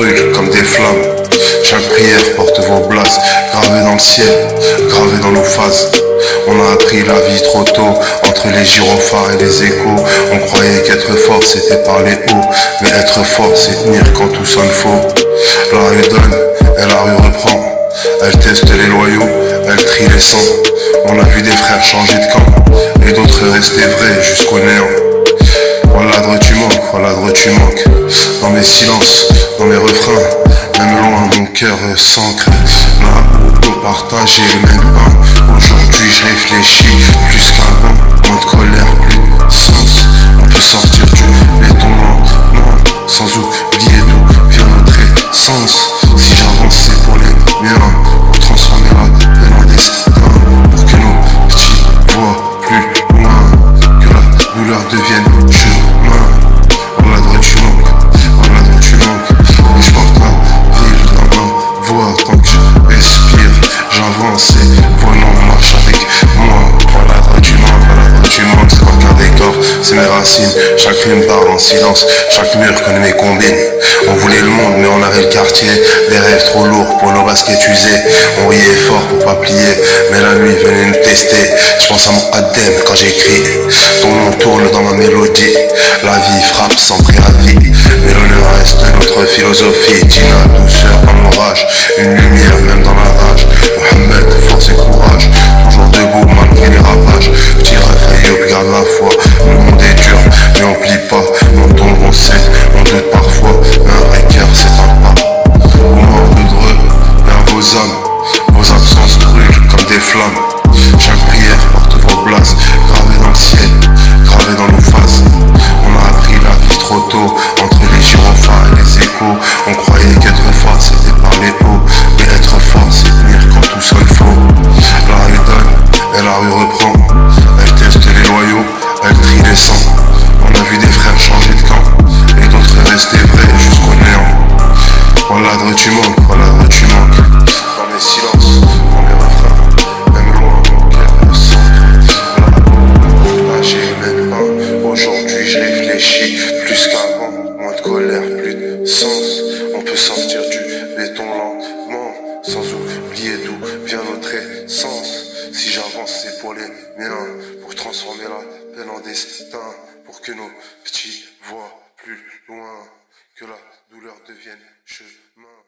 brûlent comme des flammes. Chaque prière porte vos blases, gravées dans le ciel, gravées dans nos phases. On a appris la vie trop tôt, entre les gyrophares et les échos. On croyait qu'être fort c'était parler haut, mais être fort c'est tenir quand tout sonne faux. La rue donne et la rue reprend. Elle teste les loyaux, elle trie les sangs. On a vu des frères changer de camp, et d'autres rester vrais jusqu'au néant. Walladre tu manques, walladre tu manques. Dans mes silences, dans mes refrains, même loin mon cœur s'ancre. Là où on partageait le même pain, aujourd'hui je réfléchis plus qu'avant. Moins de colère, plus de sens. On peut sortir du béton lentement, sans oublier d'où vient notre essence. Si j'avance c'est pour les miens, pour transformer la peine en destin, pour que nos petits voient plus loin, que la douleur devienne chemin. Walladre tu manques, et je porte la ville dans ma voix. Tant que je respire, j'avance et volant marche avec moi. Walladre tu manques, c'est pas qu'un décor, c'est mes racines. Chaque rime parle en silence, chaque mur connaît mes combines. On voulait le monde mais on avait le quartier, des rêves trop lourds pour nos baskets usées. On riait fort pour pas plier, mais la nuit venait nous tester. Je pense à mon Adem quand j'écris, ton nom tourne dans ma mélodie. La vie frappe sans préavis, mais l'honneur reste notre philosophie. Tina, douceur dans l'orage, une lumière même dans la rage. Mohamed, force et courage, toujours debout malgré les ravages. Petit Raphaël, garde la foi, le monde est dur, mais on plie pas. On tombe, on sait, on doute parfois, mais un vrai cœur c'est un pas. Au mort de dreux, vers vos âmes, vos absences brûlent comme des flammes. Chaque prière porte vos blases, gravées dans le ciel, gravées dans nos faces. On a appris la vie trop tôt, entre les gyrophares et les échos. On croyait qu'être fort c'était parler haut, mais être fort c'est tenir quand tout sonne faux. La rue donne et la rue reprend, elle teste les loyaux, elle trie les sangs. On a vu des frères changer de camp, et d'autres rester vrais jusqu'au néant. Walladre tu manques, dans mes silences, dans mes refrains, même loin mon cœur s'ancre. Là j'ai le même pain, aujourd'hui je réfléchis plus qu'avant. Moins de colère, plus de sens. On peut sortir du béton lentement, sans oublier d'où vient notre essence. Si j'avance c'est pour les miens, pour transformer la peine en destin, pour que nos petits voient plus loin, que la douleur devienne chemin.